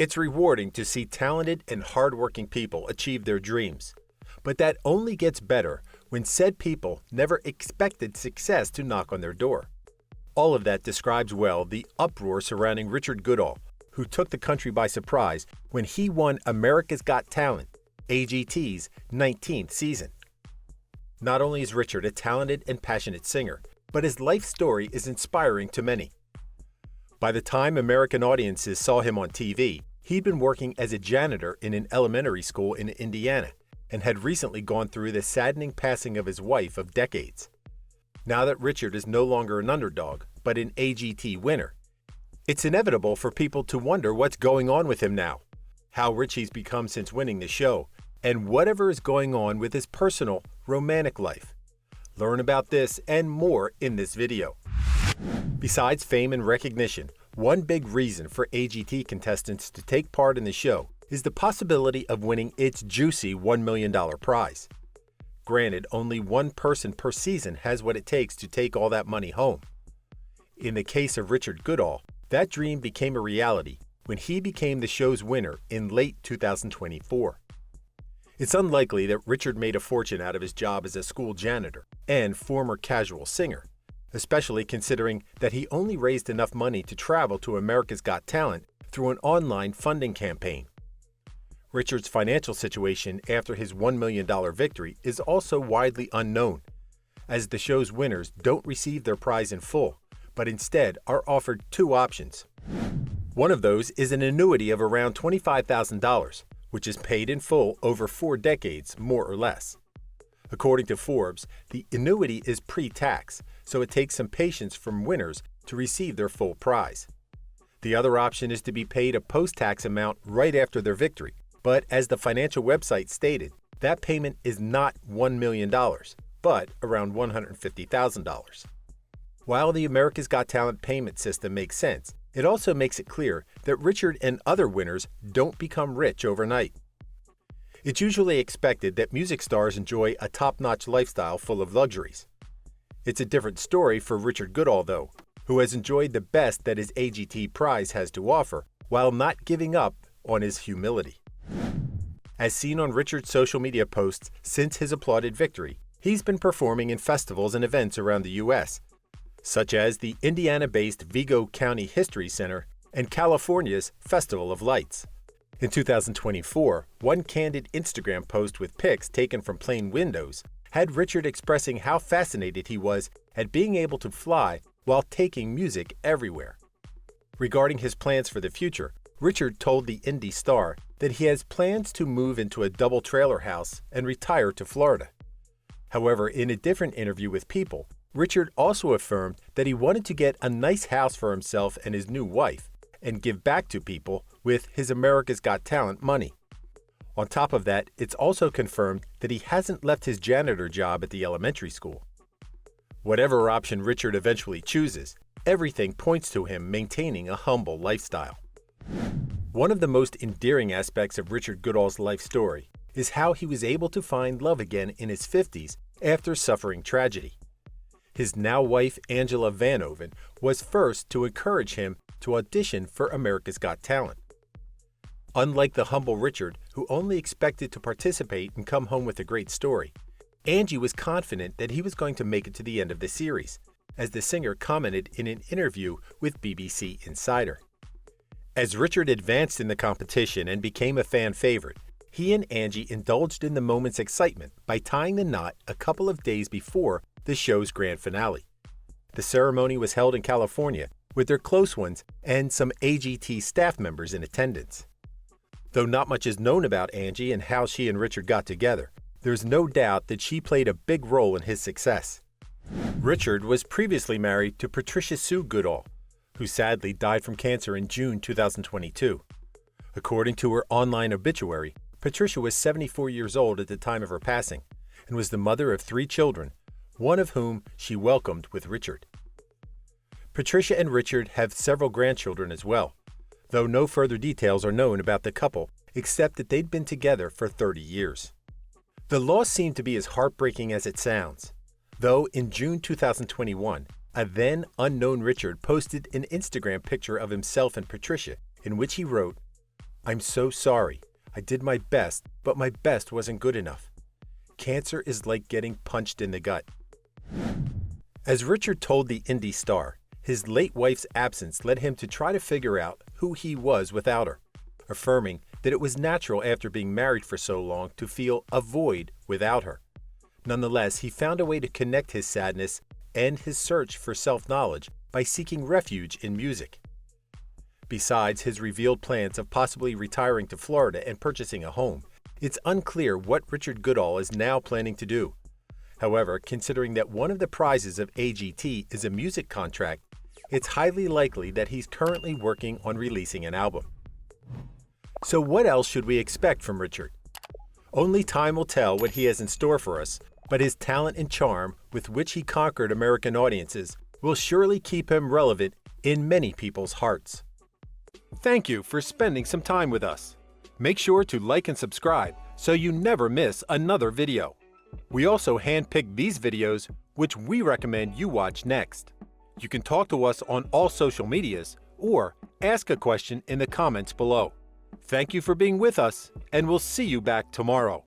It's rewarding to see talented and hardworking people achieve their dreams. But that only gets better when said people never expected success to knock on their door. All of that describes well the uproar surrounding Richard Goodall, who took the country by surprise when he won America's Got Talent, AGT's 19th season. Not only is Richard a talented and passionate singer, but his life story is inspiring to many. By the time American audiences saw him on TV, he'd been working as a janitor in an elementary school in Indiana and had recently gone through the saddening passing of his wife of decades. Now that Richard is no longer an underdog, but an AGT winner, it's inevitable for people to wonder what's going on with him now, how rich he's become since winning the show, and whatever is going on with his personal, romantic life. Learn about this and more in this video. Besides fame and recognition, one big reason for AGT contestants to take part in the show is the possibility of winning its juicy $1 million prize. Granted, only one person per season has what it takes to take all that money home. In the case of Richard Goodall, that dream became a reality when he became the show's winner in late 2024. It's unlikely that Richard made a fortune out of his job as a school janitor and former casual singer, especially considering that he only raised enough money to travel to America's Got Talent through an online funding campaign. Richard's financial situation after his $1 million victory is also widely unknown, as the show's winners don't receive their prize in full, but instead are offered two options. One of those is an annuity of around $25,000, which is paid in full over 4 decades, more or less. According to Forbes, the annuity is pre-tax, so it takes some patience from winners to receive their full prize. The other option is to be paid a post-tax amount right after their victory, but as the financial website stated, that payment is not $1 million, but around $150,000. While the America's Got Talent payment system makes sense, it also makes it clear that Richard and other winners don't become rich overnight. It's usually expected that music stars enjoy a top-notch lifestyle full of luxuries. It's a different story for Richard Goodall, though, who has enjoyed the best that his AGT prize has to offer while not giving up on his humility. As seen on Richard's social media posts since his applauded victory, he's been performing in festivals and events around the U.S., such as the Indiana-based Vigo County History Center and California's Festival of Lights. In 2024, one candid Instagram post with pics taken from plane windows had Richard expressing how fascinated he was at being able to fly while taking music everywhere. Regarding his plans for the future, Richard told the Indie Star that he has plans to move into a double trailer house and retire to Florida. However, in a different interview with People, Richard also affirmed that he wanted to get a nice house for himself and his new wife and give back to people with his America's Got Talent money. On top of that, it's also confirmed that he hasn't left his janitor job at the elementary school. Whatever option Richard eventually chooses, everything points to him maintaining a humble lifestyle. One of the most endearing aspects of Richard Goodall's life story is how he was able to find love again in his 50s after suffering tragedy. His now wife, Angela Vanoven, was first to encourage him to audition for America's Got Talent. Unlike the humble Richard, who only expected to participate and come home with a great story, Angie was confident that he was going to make it to the end of the series, as the singer commented in an interview with BBC Insider. As Richard advanced in the competition and became a fan favorite, he and Angie indulged in the moment's excitement by tying the knot a couple of days before the show's grand finale. The ceremony was held in California with their close ones and some AGT staff members in attendance. Though not much is known about Angie and how she and Richard got together, there's no doubt that she played a big role in his success. Richard was previously married to Patricia Sue Goodall, who sadly died from cancer in June 2022. According to her online obituary, Patricia was 74 years old at the time of her passing and was the mother of 3 children, one of whom she welcomed with Richard. Patricia and Richard have several grandchildren as well, though no further details are known about the couple except that they'd been together for 30 years. The loss seemed to be as heartbreaking as it sounds, though in June 2021, a then unknown Richard posted an Instagram picture of himself and Patricia in which he wrote, "I'm so sorry. I did my best, but my best wasn't good enough. Cancer is like getting punched in the gut." As Richard told the Indy Star, his late wife's absence led him to try to figure out who he was without her, affirming that it was natural after being married for so long to feel a void without her. Nonetheless, he found a way to connect his sadness and his search for self-knowledge by seeking refuge in music. Besides his revealed plans of possibly retiring to Florida and purchasing a home, it's unclear what Richard Goodall is now planning to do. However, considering that one of the prizes of AGT is a music contract, it's highly likely that he's currently working on releasing an album. So what else should we expect from Richard? Only time will tell what he has in store for us, but his talent and charm with which he conquered American audiences will surely keep him relevant in many people's hearts. Thank you for spending some time with us. Make sure to like and subscribe so you never miss another video. We also handpick these videos which we recommend you watch next. You can talk to us on all social medias or ask a question in the comments below. Thank you for being with us, and we'll see you back tomorrow.